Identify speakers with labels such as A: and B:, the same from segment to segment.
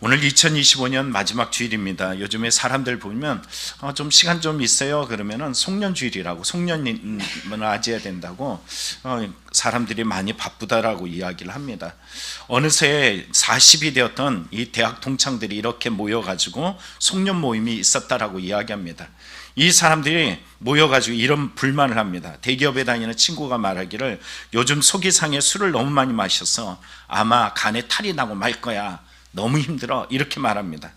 A: 오늘 2025년 마지막 주일입니다. 요즘에 사람들 보면 좀 시간 좀 있어요 그러면은 송년주일이라고, 송년을 맞이해야 된다고 사람들이 많이 바쁘다라고 이야기를 합니다. 어느새 40이 되었던 이 대학 동창들이 이렇게 모여가지고 송년 모임이 있었다라고 이야기합니다. 이 사람들이 모여가지고 이런 불만을 합니다. 대기업에 다니는 친구가 말하기를 요즘 속이상에 술을 너무 많이 마셔서 아마 간에 탈이 나고 말 거야, 너무 힘들어, 이렇게 말합니다.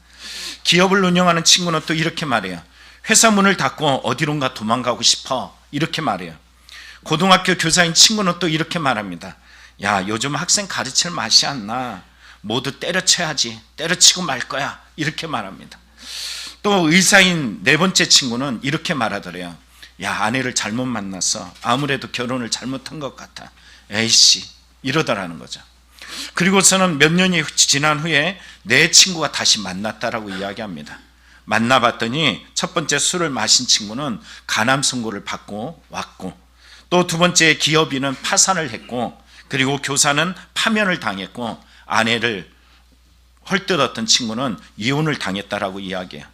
A: 기업을 운영하는 친구는 또 이렇게 말해요. 회사 문을 닫고 어디론가 도망가고 싶어, 이렇게 말해요. 고등학교 교사인 친구는 또 이렇게 말합니다. 야, 요즘 학생 가르칠 맛이 안 나, 모두 때려쳐야지, 때려치고 말 거야, 이렇게 말합니다. 또 의사인 네 번째 친구는 이렇게 말하더래요. 야, 아내를 잘못 만났어, 아무래도 결혼을 잘못한 것 같아, 에이씨, 이러더라는 거죠. 그리고서는 몇 년이 지난 후에 내 친구가 다시 만났다라고 이야기합니다. 만나봤더니 첫 번째 술을 마신 친구는 간암 선고를 받고 왔고, 또 두 번째 기업인은 파산을 했고, 그리고 교사는 파면을 당했고, 아내를 헐뜯었던 친구는 이혼을 당했다라고 이야기해요.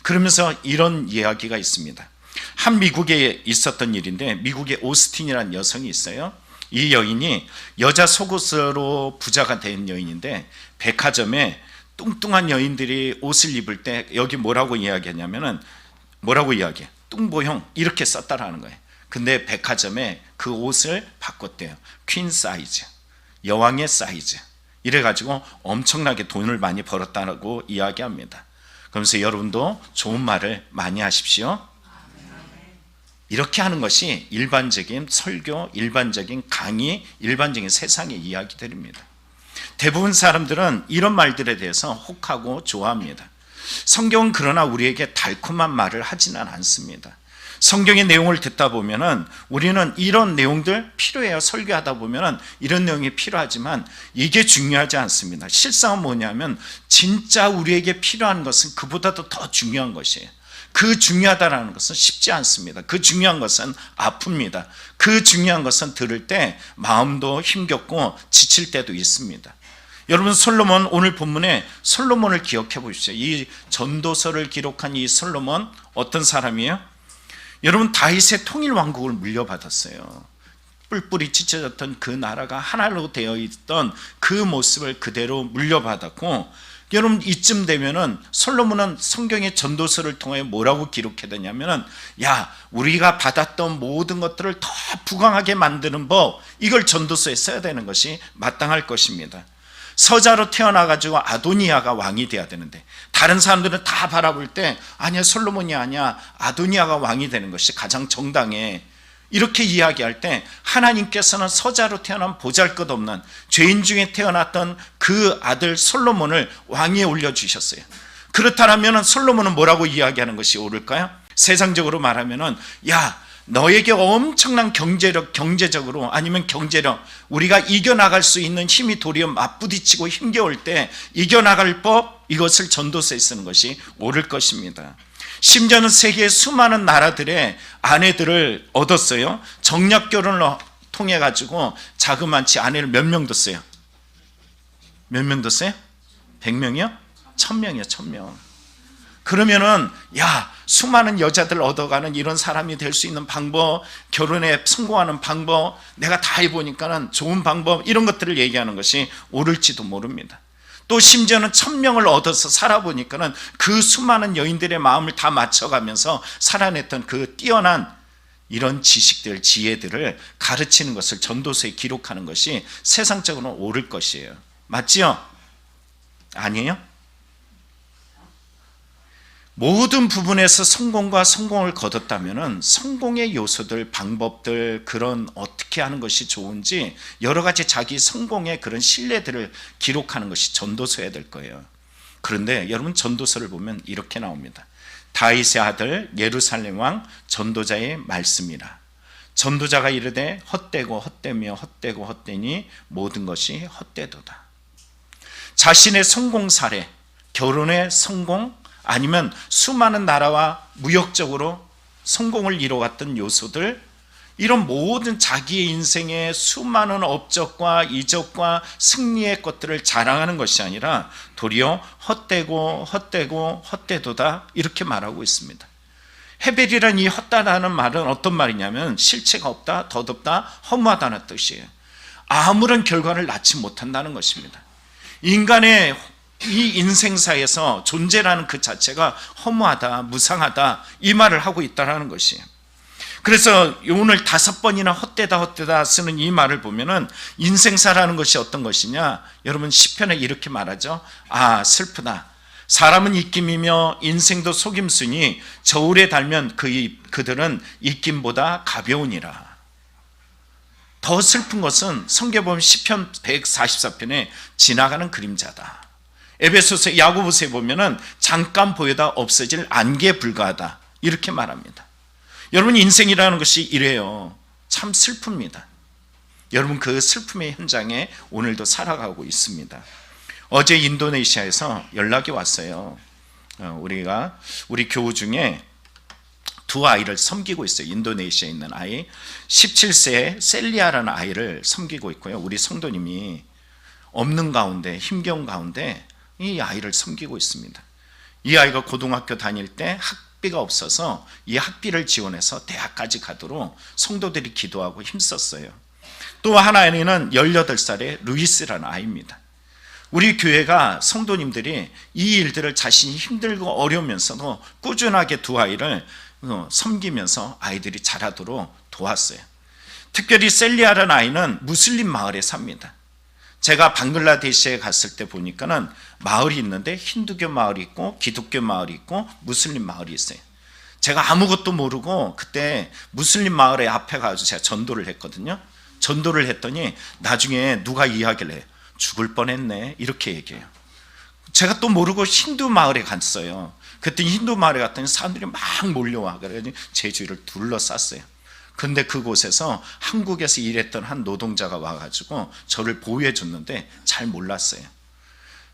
A: 그러면서 이런 이야기가 있습니다. 한 미국에 있었던 일인데, 미국에 오스틴이라는 여성이 있어요. 이 여인이 여자 속옷으로 부자가 된 여인인데, 백화점에 뚱뚱한 여인들이 옷을 입을 때 여기 뭐라고 이야기하냐면은, 뭐라고 이야기해? 뚱보형, 이렇게 썼다라는 거예요. 근데 백화점에 그 옷을 바꿨대요. 퀸 사이즈, 여왕의 사이즈, 이래가지고 엄청나게 돈을 많이 벌었다고 이야기합니다. 그러면서 여러분도 좋은 말을 많이 하십시오. 이렇게 하는 것이 일반적인 설교, 일반적인 강의, 일반적인 세상의 이야기들입니다. 대부분 사람들은 이런 말들에 대해서 혹하고 좋아합니다. 성경은 그러나 우리에게 달콤한 말을 하지는 않습니다. 성경의 내용을 듣다 보면은 우리는 이런 내용들 필요해요. 설교하다 보면은 이런 내용이 필요하지만 이게 중요하지 않습니다. 실상은 뭐냐면 진짜 우리에게 필요한 것은 그보다도 더 중요한 것이에요. 그 중요하다라는 것은 쉽지 않습니다. 그 중요한 것은 아픕니다. 그 중요한 것은 들을 때 마음도 힘겹고 지칠 때도 있습니다. 여러분, 솔로몬, 오늘 본문에 솔로몬을 기억해 보십시오. 이 전도서를 기록한 이 솔로몬 어떤 사람이에요? 여러분, 다윗의 통일 왕국을 물려받았어요. 뿔뿔이 찢어졌던 그 나라가 하나로 되어 있던 그 모습을 그대로 물려받았고, 여러분, 이쯤 되면은 솔로몬은 성경의 전도서를 통해 뭐라고 기록해뒀냐면은, 야, 우리가 받았던 모든 것들을 더 부강하게 만드는 법, 이걸 전도서에 써야 되는 것이 마땅할 것입니다. 서자로 태어나가지고 아도니아가 왕이 돼야 되는데, 다른 사람들은 다 바라볼 때 아니야, 솔로몬이 아니야, 아도니아가 왕이 되는 것이 가장 정당해, 이렇게 이야기할 때 하나님께서는 서자로 태어난 보잘것없는 죄인 중에 태어났던 그 아들 솔로몬을 왕위에 올려주셨어요. 그렇다면 솔로몬은 뭐라고 이야기하는 것이 옳을까요? 세상적으로 말하면은, 야, 너에게 엄청난 경제적으로 아니면 경제력, 우리가 이겨나갈 수 있는 힘이 도리어 맞부딪히고 힘겨울 때 이겨나갈 법, 이것을 전도서에 쓰는 것이 옳을 것입니다. 심지어는 세계의 수많은 나라들의 아내들을 얻었어요. 정략 결혼을 통해 가지고 자그만치 아내를 몇 명 뒀어요? 몇 명 뒀어요? 100명이요? 1000명이요, 1000명. 그러면은, 야, 수많은 여자들 얻어가는 이런 사람이 될 수 있는 방법, 결혼에 성공하는 방법, 내가 다 해보니까는 좋은 방법, 이런 것들을 얘기하는 것이 옳을지도 모릅니다. 또 심지어는 1000명을 얻어서 살아보니까는 그 수많은 여인들의 마음을 다 맞춰가면서 살아냈던 그 뛰어난 이런 지식들, 지혜들을 가르치는 것을 전도서에 기록하는 것이 세상적으로 옳을 것이에요. 맞지요? 아니에요? 모든 부분에서 성공과 성공을 거뒀다면 성공의 요소들, 방법들, 그런 어떻게 하는 것이 좋은지 여러 가지 자기 성공의 그런 신뢰들을 기록하는 것이 전도서여야 될 거예요. 그런데 여러분, 전도서를 보면 이렇게 나옵니다. 다윗의 아들 예루살렘 왕 전도자의 말씀이라. 전도자가 이르되 헛되고 헛되며 헛되고 헛되니 모든 것이 헛되도다. 자신의 성공 사례, 결혼의 성공, 아니면 수많은 나라와 무역적으로 성공을 이뤄왔던 요소들, 이런 모든 자기의 인생의 수많은 업적과 이적과 승리의 것들을 자랑하는 것이 아니라 도리어 헛되고 헛되고 헛되도다 이렇게 말하고 있습니다. 헤벨이란 이 헛다라는 말은 어떤 말이냐면 실체가 없다, 덧없다, 허무하다는 뜻이에요. 아무런 결과를 낳지 못한다는 것입니다. 인간의 이 인생사에서 존재라는 그 자체가 허무하다, 무상하다 이 말을 하고 있다는 것이에요. 그래서 오늘 5번이나 헛되다 쓰는 이 말을 보면은 인생사라는 것이 어떤 것이냐, 여러분 시편에 이렇게 말하죠. 아 슬프다, 사람은 입김이며 인생도 속임수니 저울에 달면 그들은 입김보다 가벼우니라. 더 슬픈 것은 성경 보면 시편 144편에 지나가는 그림자다. 에베소서 야고보서에 보면은 잠깐 보여다 없어질 안개에 불과하다 이렇게 말합니다. 여러분 인생이라는 것이 이래요. 참 슬픕니다. 여러분 그 슬픔의 현장에 오늘도 살아가고 있습니다. 어제 인도네시아에서 연락이 왔어요. 우리 교우 중에 2 아이를 섬기고 있어요. 인도네시아에 있는 아이 17세 셀리아라는 아이를 섬기고 있고요. 우리 성도님이 없는 가운데 힘겨운 가운데 이 아이를 섬기고 있습니다. 이 아이가 고등학교 다닐 때 학비가 없어서 이 학비를 지원해서 대학까지 가도록 성도들이 기도하고 힘썼어요. 또 하나는 18살의 루이스라는 아이입니다. 우리 교회가 성도님들이 이 일들을 자신이 힘들고 어려우면서도 꾸준하게 2 아이를 섬기면서 아이들이 자라도록 도왔어요. 특별히 셀리아라는 아이는 무슬림 마을에 삽니다. 제가 방글라데시에 갔을 때 보니까는 마을이 있는데 힌두교 마을이 있고 기독교 마을이 있고 무슬림 마을이 있어요. 제가 아무것도 모르고 그때 무슬림 마을에 앞에 가서 제가 전도를 했거든요. 전도를 했더니 나중에 누가 이야기를 해요. 죽을 뻔했네 이렇게 얘기해요. 제가 또 모르고 힌두 마을에 갔어요. 그랬더니 힌두 마을에 갔더니 사람들이 막 몰려와. 그래서 제 주위를 둘러쌌어요. 근데 그곳에서 한국에서 일했던 한 노동자가 와가지고 저를 보호해 줬는데 잘 몰랐어요.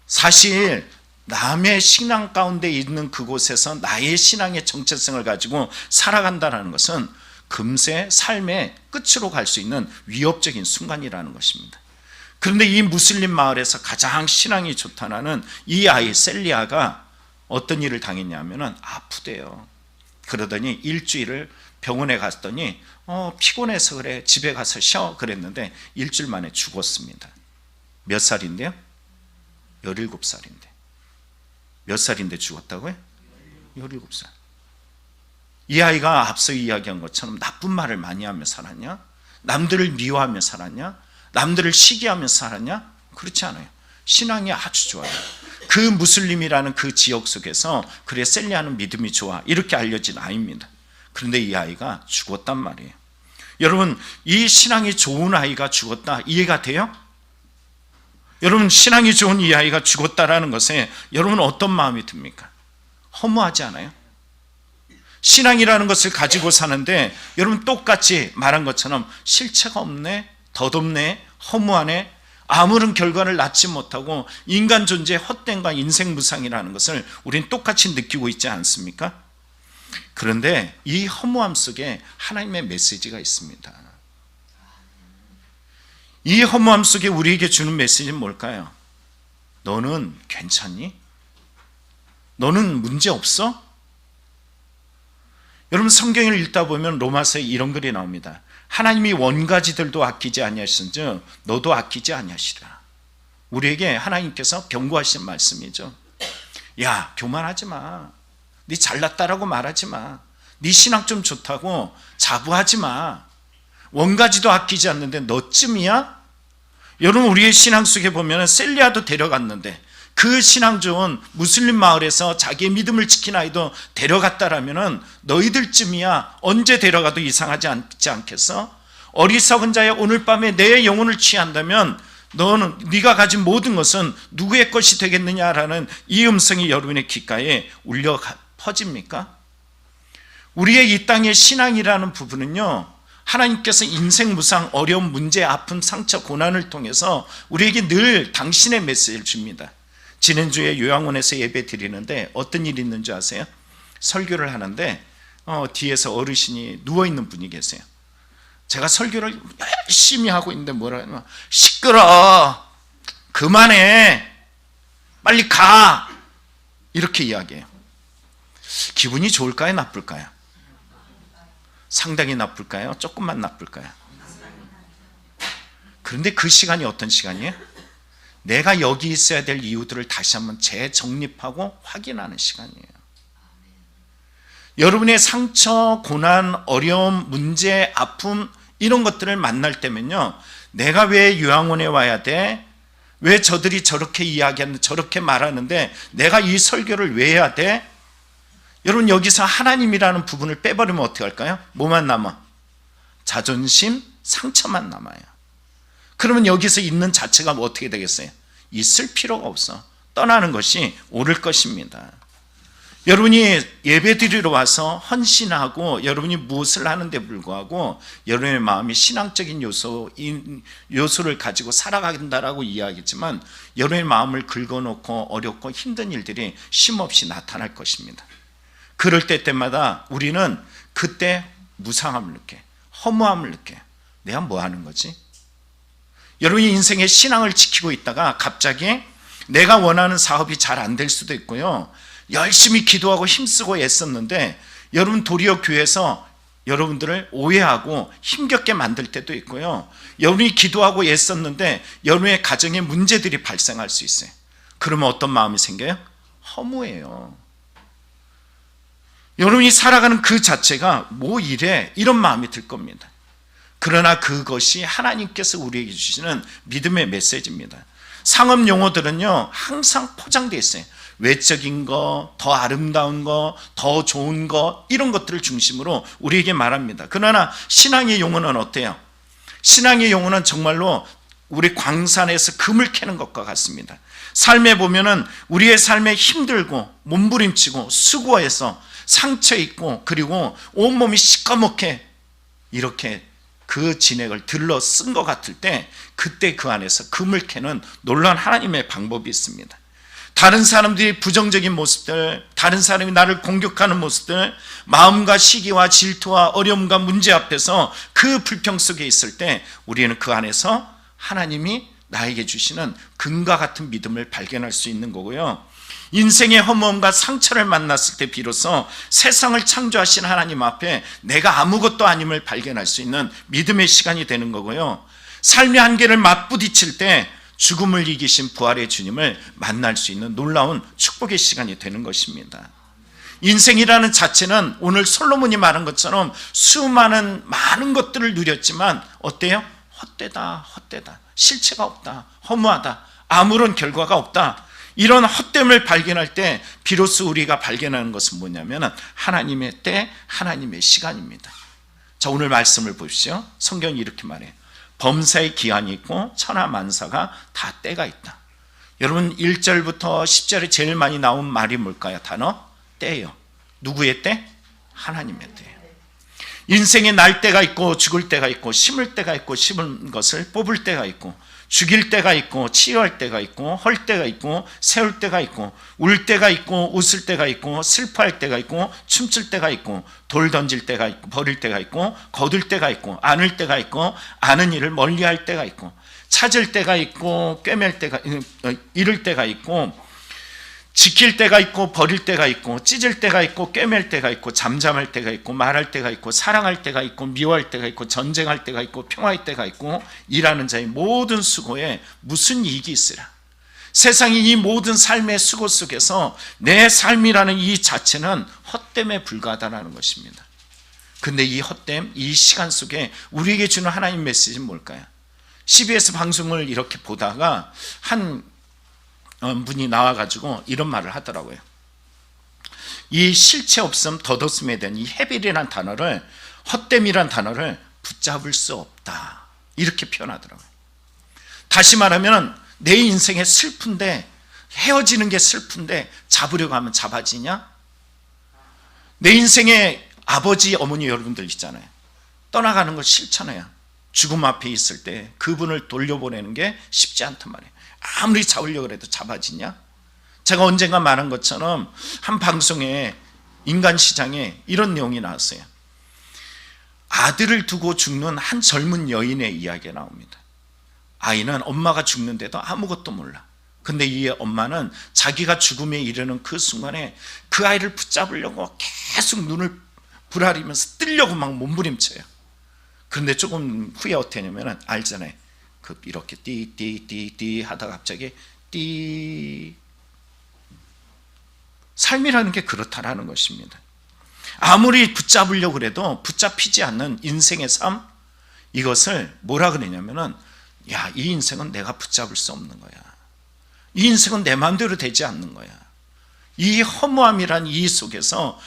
A: 사실 남의 신앙 가운데 있는 그곳에서 나의 신앙의 정체성을 가지고 살아간다는 것은 금세 삶의 끝으로 갈 수 있는 위협적인 순간이라는 것입니다. 그런데 이 무슬림 마을에서 가장 신앙이 좋다는 이 아이 셀리아가 어떤 일을 당했냐면 아프대요. 그러더니 일주일을 병원에 갔더니 피곤해서 그래 집에 가서 쉬어 그랬는데 일주일 만에 죽었습니다. 몇 살인데요? 17살인데. 몇 살인데 죽었다고요? 17살. 이 아이가 앞서 이야기한 것처럼 나쁜 말을 많이 하며 살았냐? 남들을 미워하며 살았냐? 남들을 시기하며 살았냐? 그렇지 않아요. 신앙이 아주 좋아요. 그 무슬림이라는 그 지역 속에서 그래 셀리아는 믿음이 좋아 이렇게 알려진 아이입니다. 그런데 이 아이가 죽었단 말이에요. 여러분 이 신앙이 좋은 아이가 죽었다 이해가 돼요? 여러분 신앙이 좋은 이 아이가 죽었다라는 것에 여러분 어떤 마음이 듭니까? 허무하지 않아요? 신앙이라는 것을 가지고 사는데 여러분 똑같이 말한 것처럼 실체가 없네, 덧없네, 허무하네, 아무런 결과를 낳지 못하고 인간 존재의 헛된과 인생 무상이라는 것을 우리는 똑같이 느끼고 있지 않습니까? 그런데 이 허무함 속에 하나님의 메시지가 있습니다. 이 허무함 속에 우리에게 주는 메시지는 뭘까요? 너는 괜찮니? 너는 문제 없어? 여러분 성경을 읽다 보면 로마서에 이런 글이 나옵니다. 하나님이 원가지들도 아끼지 아니하신즉 너도 아끼지 아니하시라. 우리에게 하나님께서 경고하신 말씀이죠. 야 교만하지 마. 네 잘났다라고 말하지 마. 네 신앙 좀 좋다고 자부하지 마. 원가지도 아끼지 않는데 너쯤이야? 여러분 우리의 신앙 속에 보면 셀리아도 데려갔는데 그 신앙 좋은 무슬림 마을에서 자기의 믿음을 지킨 아이도 데려갔다라면 너희들쯤이야 언제 데려가도 이상하지 않지 않겠어? 어리석은 자야 오늘 밤에 내 영혼을 취한다면 너는 네가 가진 모든 것은 누구의 것이 되겠느냐라는 이 음성이 여러분의 귓가에 울려 퍼집니까? 우리의 이 땅의 신앙이라는 부분은요 하나님께서 인생 무상, 어려운 문제, 아픔, 상처, 고난을 통해서 우리에게 늘 당신의 메시지를 줍니다. 지난주에 요양원에서 예배 드리는데 어떤 일이 있는 줄 아세요? 설교를 하는데 뒤에서 어르신이 누워있는 분이 계세요. 제가 설교를 열심히 하고 있는데 뭐라 하냐면 시끄러, 그만해, 빨리 가, 이렇게 이야기해요. 기분이 좋을까요, 나쁠까요? 상당히 나쁠까요? 조금만 나쁠까요? 그런데 그 시간이 어떤 시간이에요? 내가 여기 있어야 될 이유들을 다시 한번 재정립하고 확인하는 시간이에요. 여러분의 상처, 고난, 어려움, 문제, 아픔 이런 것들을 만날 때면요, 내가 왜 요양원에 와야 돼? 왜 저들이 저렇게 이야기하는데 저렇게 말하는데 내가 이 설교를 왜 해야 돼? 여러분, 여기서 하나님이라는 부분을 빼버리면 어떻게 할까요? 뭐만 남아? 자존심, 상처만 남아요. 그러면 여기서 있는 자체가 어떻게 되겠어요? 있을 필요가 없어. 떠나는 것이 옳을 것입니다. 여러분이 예배드리러 와서 헌신하고 여러분이 무엇을 하는데 불구하고 여러분의 마음이 신앙적인 요소를 가지고 살아간다라고 이야기했지만 여러분의 마음을 긁어놓고 어렵고 힘든 일들이 쉼없이 나타날 것입니다. 그럴 때마다 우리는 그때 무상함을 느껴, 허무함을 느껴. 내가 뭐 하는 거지? 여러분이 인생의 신앙을 지키고 있다가 갑자기 내가 원하는 사업이 잘 안 될 수도 있고요, 열심히 기도하고 힘쓰고 애썼는데 여러분 도리어 교회에서 여러분들을 오해하고 힘겹게 만들 때도 있고요, 여러분이 기도하고 애썼는데 여러분의 가정에 문제들이 발생할 수 있어요. 그러면 어떤 마음이 생겨요? 허무해요. 여러분이 살아가는 그 자체가 뭐 이래, 이런 마음이 들 겁니다. 그러나 그것이 하나님께서 우리에게 주시는 믿음의 메시지입니다. 상업 용어들은요 항상 포장되어 있어요. 외적인 거, 더 아름다운 거, 더 좋은 거, 이런 것들을 중심으로 우리에게 말합니다. 그러나 신앙의 용어는 어때요? 신앙의 용어는 정말로 우리 광산에서 금을 캐는 것과 같습니다. 삶에 보면은 우리의 삶에 힘들고 몸부림치고 수고해서 상처 있고 그리고 온몸이 시꺼멓게 이렇게 그 진액을 들러 쓴 것 같을 때 그때 그 안에서 금을 캐는 놀라운 하나님의 방법이 있습니다. 다른 사람들이 부정적인 모습들, 다른 사람이 나를 공격하는 모습들, 마음과 시기와 질투와 어려움과 문제 앞에서 그 불평 속에 있을 때 우리는 그 안에서 하나님이 나에게 주시는 금과 같은 믿음을 발견할 수 있는 거고요, 인생의 허무함과 상처를 만났을 때 비로소 세상을 창조하신 하나님 앞에 내가 아무것도 아님을 발견할 수 있는 믿음의 시간이 되는 거고요, 삶의 한계를 맞부딪힐 때 죽음을 이기신 부활의 주님을 만날 수 있는 놀라운 축복의 시간이 되는 것입니다. 인생이라는 자체는 오늘 솔로몬이 말한 것처럼 수많은 많은 것들을 누렸지만 어때요? 헛되다, 헛되다, 실체가 없다, 허무하다, 아무런 결과가 없다. 이런 헛됨을 발견할 때 비로소 우리가 발견하는 것은 뭐냐면 하나님의 때, 하나님의 시간입니다. 자, 오늘 말씀을 보십시오. 성경이 이렇게 말해요. 범사의 기한이 있고 천하만사가 다 때가 있다. 여러분 1절부터 10절에 제일 많이 나온 말이 뭘까요? 단어? 때예요. 누구의 때? 하나님의 때예요. 인생에 날 때가 있고 죽을 때가 있고 심을 때가 있고 심은 것을 뽑을 때가 있고 죽일 때가 있고 치유할 때가 있고 헐 때가 있고 세울 때가 있고 울 때가 있고 웃을 때가 있고 슬퍼할 때가 있고 춤출 때가 있고 돌 던질 때가 있고 버릴 때가 있고 거둘 때가 있고 안을 때가 있고 아는 일을 멀리할 때가 있고 찾을 때가 있고 꿰맬 때가 잃을 때가 있고 지킬 때가 있고 버릴 때가 있고 찢을 때가 있고 꿰맬 때가 있고 잠잠할 때가 있고 말할 때가 있고 사랑할 때가 있고 미워할 때가 있고 전쟁할 때가 있고 평화할 때가 있고 일하는 자의 모든 수고에 무슨 이익이 있으라. 세상이 이 모든 삶의 수고 속에서 내 삶이라는 이 자체는 헛됨에 불과하다는 것입니다. 근데 이 헛됨, 이 시간 속에 우리에게 주는 하나님 메시지는 뭘까요? CBS 방송을 이렇게 보다가 한 분이 나와가지고 이런 말을 하더라고요. 이 실체 없음, 덧없음에 대한 이 헤빌이라는 단어를, 헛됨이라는 단어를 붙잡을 수 없다, 이렇게 표현하더라고요. 다시 말하면 내 인생에 슬픈데, 헤어지는 게 슬픈데 잡으려고 하면 잡아지냐? 내 인생에 아버지, 어머니 여러분들 있잖아요. 떠나가는 걸 싫잖아요. 죽음 앞에 있을 때 그분을 돌려보내는 게 쉽지 않단 말이에요. 아무리 잡으려고 해도 잡아지냐? 제가 언젠가 말한 것처럼 한 방송에 인간 시장에 이런 내용이 나왔어요. 아들을 두고 죽는 한 젊은 여인의 이야기가 나옵니다. 아이는 엄마가 죽는데도 아무것도 몰라. 근데 이 엄마는 자기가 죽음에 이르는 그 순간에 그 아이를 붙잡으려고 계속 눈을 부라리면서 뜨려고 막 몸부림쳐요. 그런데 조금 후에 어떻게 하냐면 알잖아요. 이렇게 띠띠띠띠 하다가 갑자기 띠. 삶이라는 게 그렇다라는 것입니다. 아무리 붙잡으려고 해도 붙잡히지 않는 인생의 삶, 이것을 뭐라 그러냐면은 야, 이 인생은 내가 붙잡을 수 없는 거야. 이 인생은 내 마음대로 되지 않는 거야. 이 허무함이란 이 속에서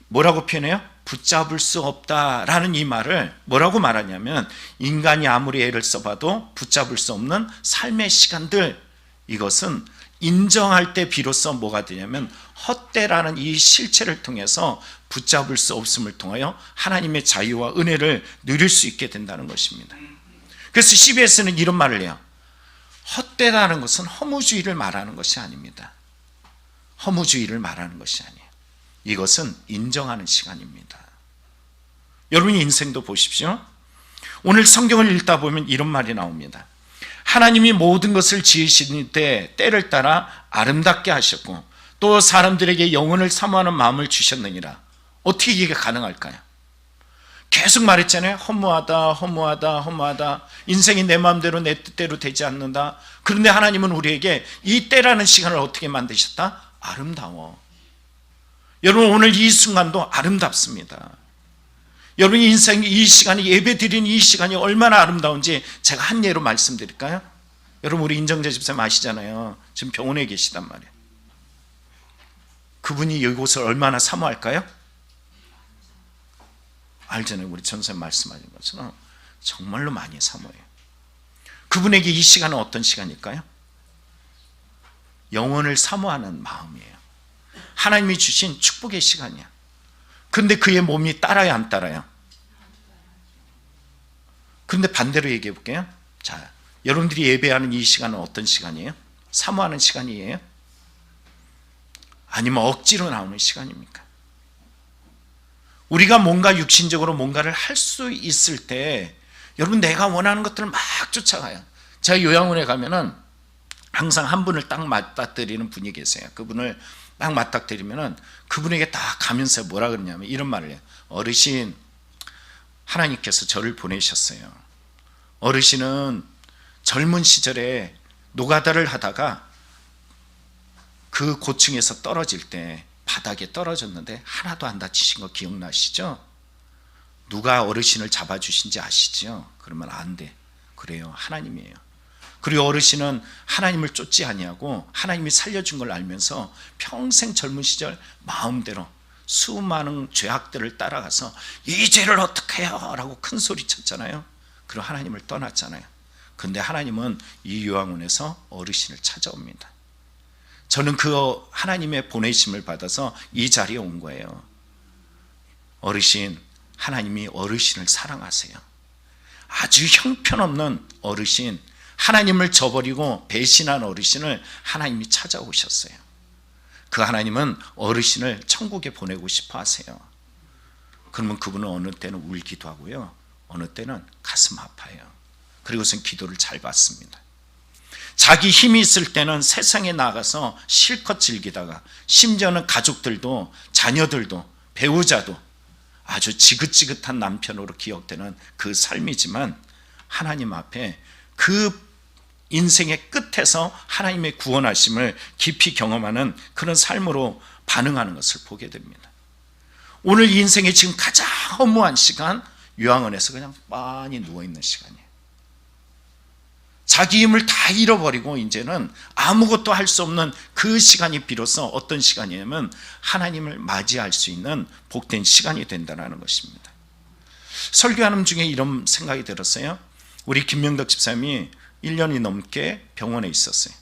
A: 뭐라고 표현해요? 붙잡을 수 없다라는 이 말을 뭐라고 말하냐면 인간이 아무리 애를 써봐도 붙잡을 수 없는 삶의 시간들, 이것은 인정할 때 비로소 뭐가 되냐면 헛되라는 이 실체를 통해서 붙잡을 수 없음을 통하여 하나님의 자유와 은혜를 누릴 수 있게 된다는 것입니다. 그래서 CBS는 이런 말을 해요. 헛되다는 것은 허무주의를 말하는 것이 아닙니다. 허무주의를 말하는 것이 아니에요. 이것은 인정하는 시간입니다. 여러분의 인생도 보십시오. 오늘 성경을 읽다 보면 이런 말이 나옵니다. 하나님이 모든 것을 지으신 때 때를 따라 아름답게 하셨고 또 사람들에게 영혼을 사모하는 마음을 주셨느니라. 어떻게 이게 가능할까요? 계속 말했잖아요. 허무하다, 허무하다, 허무하다. 인생이 내 마음대로 내 뜻대로 되지 않는다. 그런데 하나님은 우리에게 이 때라는 시간을 어떻게 만드셨다? 아름다워. 여러분, 오늘 이 순간도 아름답습니다. 여러분의 인생 이 시간이, 예배 드리는 이 시간이 얼마나 아름다운지 제가 한 예로 말씀드릴까요? 여러분, 우리 인정재 집사님 아시잖아요. 지금 병원에 계시단 말이에요. 그분이 이곳을 얼마나 사모할까요? 알잖아요. 우리 전사님 말씀하신 것처럼 정말로 많이 사모해요. 그분에게 이 시간은 어떤 시간일까요? 영혼을 사모하는 마음이에요. 하나님이 주신 축복의 시간이야. 그런데 그의 몸이 따라요, 안 따라요? 그런데 반대로 얘기해 볼게요. 자, 여러분들이 예배하는 이 시간은 어떤 시간이에요? 사모하는 시간이에요? 아니면 억지로 나오는 시간입니까? 우리가 뭔가 육신적으로 뭔가를 할 수 있을 때 여러분, 내가 원하는 것들을 막 쫓아가요. 제가 요양원에 가면은 항상 한 분을 딱 맞닥뜨리는 분이 계세요. 그분을 딱 맞닥뜨리면은 그분에게 딱 가면서 뭐라 그러냐면 이런 말을 해요. 어르신, 하나님께서 저를 보내셨어요. 어르신은 젊은 시절에 노가다를 하다가 그 고층에서 떨어질 때 바닥에 떨어졌는데 하나도 안 다치신 거 기억나시죠? 누가 어르신을 잡아주신지 아시죠? 그러면 안 돼. 그래요, 하나님이에요. 그리고 어르신은 하나님을 쫓지 아니하고 하나님이 살려준 걸 알면서 평생 젊은 시절 마음대로 수많은 죄악들을 따라가서 이 죄를 어떻게 해요? 라고 큰 소리 쳤잖아요. 그리고 하나님을 떠났잖아요. 근데 하나님은 이 요양원에서 어르신을 찾아옵니다. 저는 그 하나님의 보내심을 받아서 이 자리에 온 거예요. 어르신, 하나님이 어르신을 사랑하세요. 아주 형편없는 어르신, 하나님을 저버리고 배신한 어르신을 하나님이 찾아오셨어요. 그 하나님은 어르신을 천국에 보내고 싶어 하세요. 그러면 그분은 어느 때는 울기도 하고요, 어느 때는 가슴 아파요. 그리고선 기도를 잘 받습니다. 자기 힘이 있을 때는 세상에 나가서 실컷 즐기다가 심지어는 가족들도 자녀들도 배우자도 아주 지긋지긋한 남편으로 기억되는 그 삶이지만 하나님 앞에 그 인생의 끝에서 하나님의 구원하심을 깊이 경험하는 그런 삶으로 반응하는 것을 보게 됩니다. 오늘 인생의 지금 가장 허무한 시간, 요양원에서 그냥 빤히 누워있는 시간이에요. 자기 힘을 다 잃어버리고 이제는 아무것도 할 수 없는 그 시간이 비로소 어떤 시간이냐면 하나님을 맞이할 수 있는 복된 시간이 된다는 것입니다. 설교하는 중에 이런 생각이 들었어요. 우리 김명덕 집사님이 1년이 넘게 병원에 있었어요.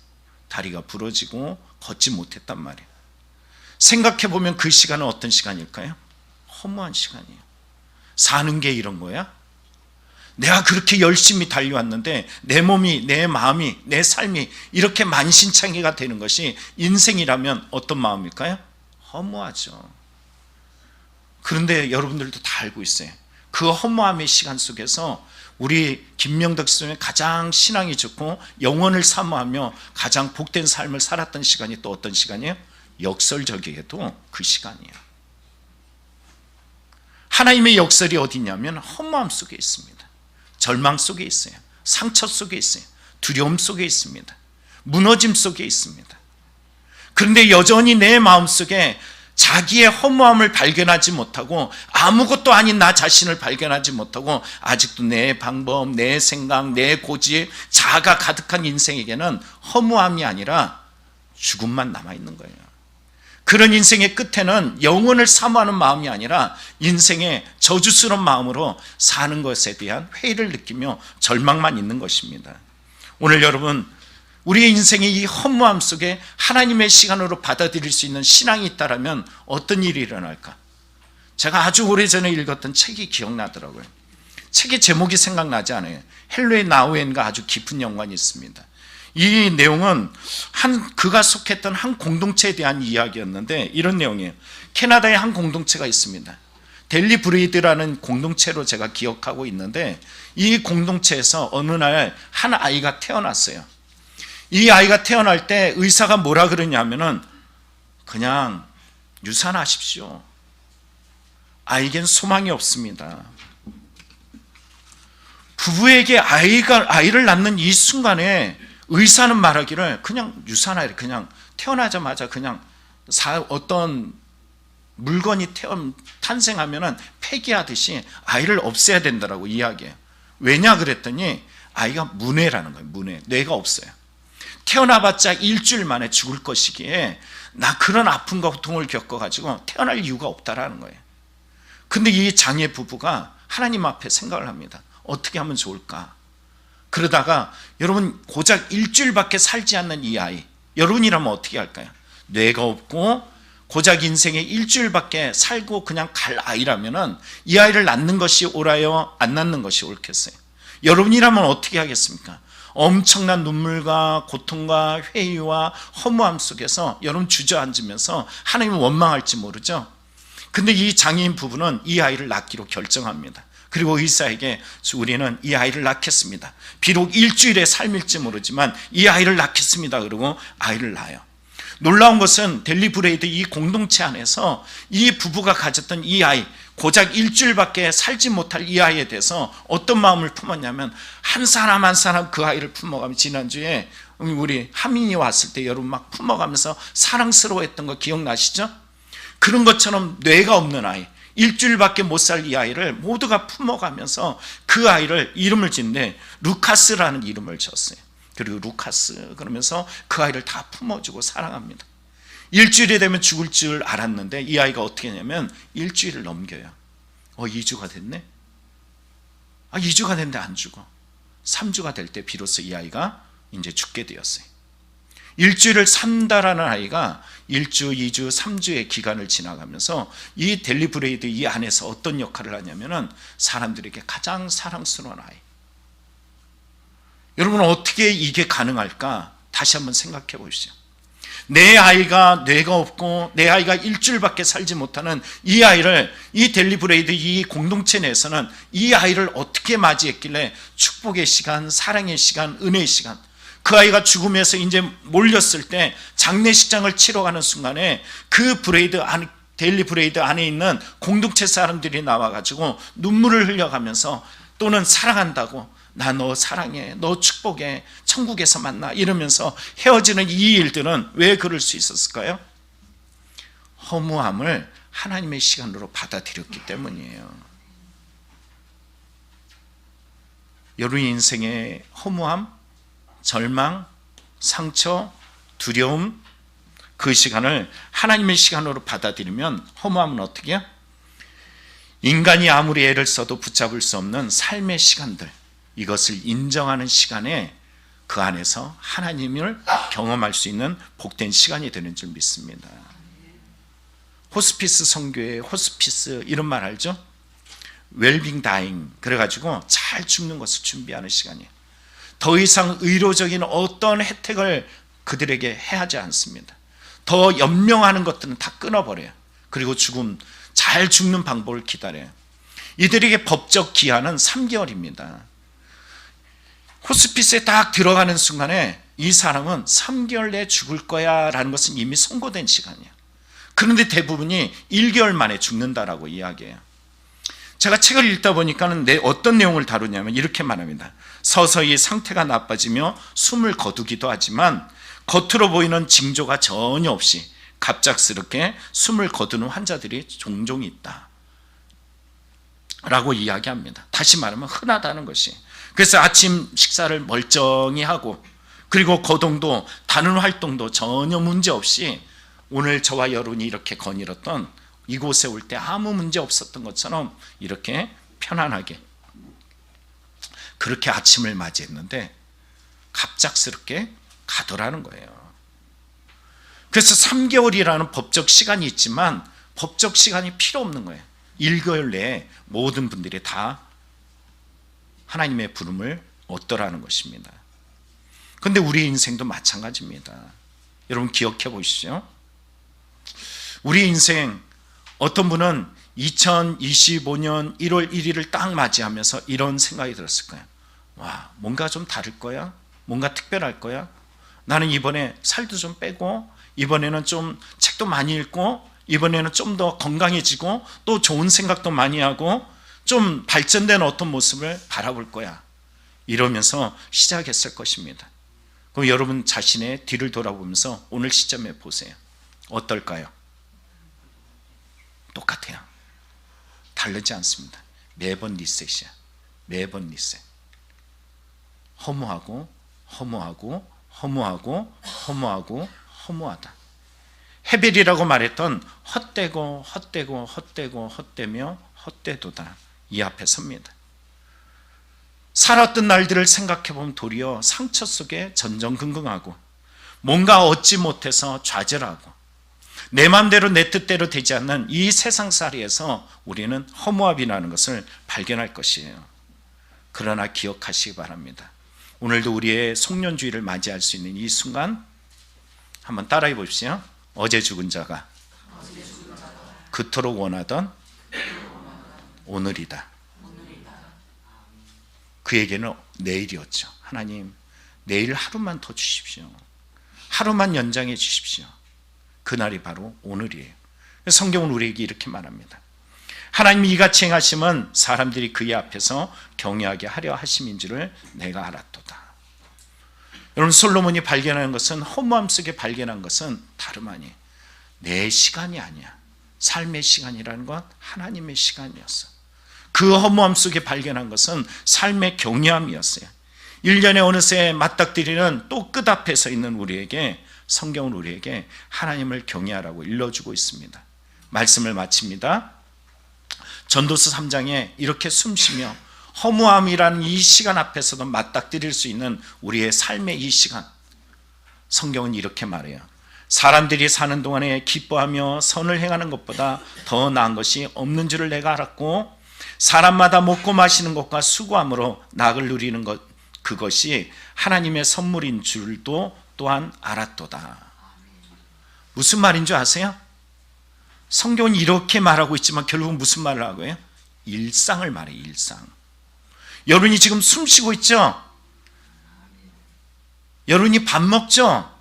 A: 다리가 부러지고 걷지 못했단 말이에요. 생각해보면 그 시간은 어떤 시간일까요? 허무한 시간이에요. 사는 게 이런 거야? 내가 그렇게 열심히 달려왔는데 내 몸이, 내 마음이, 내 삶이 이렇게 만신창이가 되는 것이 인생이라면 어떤 마음일까요? 허무하죠. 그런데 여러분들도 다 알고 있어요. 그 허무함의 시간 속에서 우리 김명덕 씨는 가장 신앙이 좋고 영혼을 사모하며 가장 복된 삶을 살았던 시간이 또 어떤 시간이에요? 역설적이게도 그 시간이에요. 하나님의 역설이 어디 있냐면 허무함 속에 있습니다. 절망 속에 있어요. 상처 속에 있어요. 두려움 속에 있습니다. 무너짐 속에 있습니다. 그런데 여전히 내 마음속에 자기의 허무함을 발견하지 못하고 아무것도 아닌 나 자신을 발견하지 못하고 아직도 내 방법, 내 생각, 내 고집, 자아가 가득한 인생에게는 허무함이 아니라 죽음만 남아있는 거예요. 그런 인생의 끝에는 영혼을 사모하는 마음이 아니라 인생의 저주스러운 마음으로 사는 것에 대한 회의를 느끼며 절망만 있는 것입니다. 오늘 여러분, 우리의 인생의 이 허무함 속에 하나님의 시간으로 받아들일 수 있는 신앙이 있다면 어떤 일이 일어날까? 제가 아주 오래전에 읽었던 책이 기억나더라고요. 책의 제목이 생각나지 않아요. 헬로의 나우엔과 아주 깊은 연관이 있습니다. 이 내용은 그가 속했던 한 공동체에 대한 이야기였는데 이런 내용이에요. 캐나다에 한 공동체가 있습니다. 델리 브레이드라는 공동체로 제가 기억하고 있는데 이 공동체에서 어느 날 한 아이가 태어났어요. 이 아이가 태어날 때 의사가 뭐라 그러냐면은 그냥 유산하십시오. 아이겐 소망이 없습니다. 부부에게 아이를 낳는 이 순간에 의사는 말하기를 그냥 유산하래. 그냥 태어나자마자 그냥 어떤 물건이 탄생하면은 폐기하듯이 아이를 없애야 된다라고 이야기해요. 왜냐 그랬더니 아이가 문해라는 거예요. 문해. 뇌가 없어요. 태어나봤자 일주일 만에 죽을 것이기에 나 그런 아픔과 고통을 겪어가지고 태어날 이유가 없다라는 거예요. 근데 이 장애 부부가 하나님 앞에 생각을 합니다. 어떻게 하면 좋을까? 그러다가 여러분 고작 일주일밖에 살지 않는 이 아이, 여러분이라면 어떻게 할까요? 뇌가 없고 고작 인생에 일주일밖에 살고 그냥 갈 아이라면은 이 아이를 낳는 것이 옳아요? 안 낳는 것이 옳겠어요? 여러분이라면 어떻게 하겠습니까? 엄청난 눈물과 고통과 회의와 허무함 속에서 여러분 주저앉으면서 하나님을 원망할지 모르죠. 근데 이 장애인 부부는 이 아이를 낳기로 결정합니다. 그리고 의사에게 우리는 이 아이를 낳겠습니다. 비록 일주일의 삶일지 모르지만 이 아이를 낳겠습니다. 그러고 아이를 낳아요. 놀라운 것은 델리 브레이드 이 공동체 안에서 이 부부가 가졌던 이 아이, 고작 일주일밖에 살지 못할 이 아이에 대해서 어떤 마음을 품었냐면 한 사람 한 사람 그 아이를 품어가며, 지난주에 우리 하민이 왔을 때 여러분 막 품어가면서 사랑스러워했던 거 기억나시죠? 그런 것처럼 뇌가 없는 아이, 일주일밖에 못 살 이 아이를 모두가 품어가면서 그 아이를 이름을 짓는데 루카스라는 이름을 졌어요. 그리고 루카스 그러면서 그 아이를 다 품어주고 사랑합니다. 일주일이 되면 죽을 줄 알았는데 이 아이가 어떻게 했냐면 일주일을 넘겨요. 2주가 됐네? 2주가 됐는데 안 죽어. 3주가 될 때 비로소 이 아이가 이제 죽게 되었어요. 일주일을 산다라는 아이가 1주, 2주, 3주의 기간을 지나가면서 이 델리 브레이드 이 안에서 어떤 역할을 하냐면은 사람들에게 가장 사랑스러운 아이. 여러분 어떻게 이게 가능할까? 다시 한번 생각해 보시죠. 내 아이가 뇌가 없고 내 아이가 일주일밖에 살지 못하는 이 아이를 이 델리 브레이드 이 공동체 내에서는 이 아이를 어떻게 맞이했길래 축복의 시간, 사랑의 시간, 은혜의 시간, 그 아이가 죽음에서 이제 몰렸을 때 장례식장을 치러 가는 순간에 그 델리 브레이드 안에 있는 공동체 사람들이 나와가지고 눈물을 흘려가면서 또는 사랑한다고, 나 너 사랑해, 너 축복해, 천국에서 만나 이러면서 헤어지는 이 일들은 왜 그럴 수 있었을까요? 허무함을 하나님의 시간으로 받아들였기 때문이에요. 여러분 인생의 허무함, 절망, 상처, 두려움, 그 시간을 하나님의 시간으로 받아들이면 허무함은 어떻게 해요? 인간이 아무리 애를 써도 붙잡을 수 없는 삶의 시간들, 이것을 인정하는 시간에 그 안에서 하나님을 경험할 수 있는 복된 시간이 되는 줄 믿습니다. 호스피스 선교회, 호스피스 이런 말 알죠? 웰빙 다잉, 그래가지고 잘 죽는 것을 준비하는 시간이에요. 더 이상 의료적인 어떤 혜택을 그들에게 해하지 않습니다. 더 연명하는 것들은 다 끊어버려요. 그리고 잘 죽는 방법을 기다려요. 이들에게 법적 기한은 3개월입니다. 호스피스에 딱 들어가는 순간에 이 사람은 3개월 내에 죽을 거야 라는 것은 이미 선고된 시간이에요. 그런데 대부분이 1개월 만에 죽는다라고 이야기해요. 제가 책을 읽다 보니까는 어떤 내용을 다루냐면 이렇게 말합니다. 서서히 상태가 나빠지며 숨을 거두기도 하지만 겉으로 보이는 징조가 전혀 없이 갑작스럽게 숨을 거두는 환자들이 종종 있다 라고 이야기합니다. 다시 말하면 흔하다는 것이. 그래서 아침 식사를 멀쩡히 하고 그리고 거동도 다른 활동도 전혀 문제 없이 오늘 저와 여론이 이렇게 거닐었던 이곳에 올 때 아무 문제 없었던 것처럼 이렇게 편안하게 그렇게 아침을 맞이했는데 갑작스럽게 가더라는 거예요. 그래서 3개월이라는 법적 시간이 있지만 법적 시간이 필요 없는 거예요. 1개월 내에 모든 분들이 다 하나님의 부름을 얻더라는 것입니다. 그런데 우리 인생도 마찬가지입니다. 여러분 기억해 보시죠. 우리 인생 어떤 분은 2025년 1월 1일을 딱 맞이하면서 이런 생각이 들었을 거예요. 와, 뭔가 좀 다를 거야? 뭔가 특별할 거야? 나는 이번에 살도 좀 빼고 이번에는 좀 책도 많이 읽고 이번에는 좀 더 건강해지고 또 좋은 생각도 많이 하고 좀 발전된 어떤 모습을 바라볼 거야. 이러면서 시작했을 것입니다. 그럼 여러분 자신의 뒤를 돌아보면서 오늘 시점에 보세요. 어떨까요? 똑같아요. 다르지 않습니다. 매번 리셋이야. 매번 리셋. 허무하고 허무하고 허무하고 허무하고 허무하다. 헤벨이라고 말했던 헛되고 헛되고 헛되고 헛되며 헛되도다. 이 앞에 섭니다. 살았던 날들을 생각해보면 도리어 상처 속에 전전긍긍하고 뭔가 얻지 못해서 좌절하고 내 마음대로 내 뜻대로 되지 않는 이 세상살이에서 우리는 허무함이라는 것을 발견할 것이에요. 그러나 기억하시기 바랍니다. 오늘도 우리의 송년주의를 맞이할 수 있는 이 순간 한번 따라해 보십시오. 어제 죽은 자가 그토록 원하던 오늘이다. 그에게는 내일이었죠. 하나님, 내일 하루만 더 주십시오. 하루만 연장해 주십시오. 그날이 바로 오늘이에요. 성경은 우리에게 이렇게 말합니다. 하나님이 이같이 행하심은 사람들이 그의 앞에서 경외하게 하려 하심인 줄을 내가 알았도다. 여러분, 솔로몬이 발견한 것은, 허무함 속에 발견한 것은 다름 아니에요. 내 시간이 아니야. 삶의 시간이라는 건 하나님의 시간이었어. 그 허무함 속에 발견한 것은 삶의 경외함이었어요. 1년에 어느새 맞닥뜨리는 또 끝앞에 서 있는 우리에게 성경은 우리에게 하나님을 경외하라고 일러주고 있습니다. 말씀을 마칩니다. 전도서 3장에 이렇게 숨쉬며 허무함이라는 이 시간 앞에서도 맞닥뜨릴 수 있는 우리의 삶의 이 시간, 성경은 이렇게 말해요. 사람들이 사는 동안에 기뻐하며 선을 행하는 것보다 더 나은 것이 없는 줄을 내가 알았고 사람마다 먹고 마시는 것과 수고함으로 낙을 누리는 것, 그것이 하나님의 선물인 줄도 또한 알았도다. 무슨 말인 줄 아세요? 성경은 이렇게 말하고 있지만 결국은 무슨 말을 하고 해요? 일상을 말해요. 일상. 여러분이 지금 숨 쉬고 있죠? 여러분이 밥 먹죠?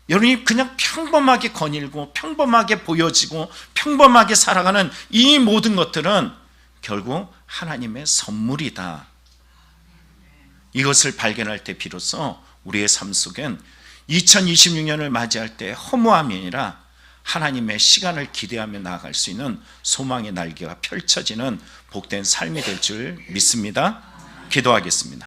A: 여러분이 그냥 평범하게 거닐고 평범하게 보여지고 평범하게 살아가는 이 모든 것들은 결국 하나님의 선물이다. 이것을 발견할 때 비로소 우리의 삶 속엔 2026년을 맞이할 때 허무함이 아니라 하나님의 시간을 기대하며 나아갈 수 있는 소망의 날개가 펼쳐지는 복된 삶이 될 줄 믿습니다. 기도하겠습니다.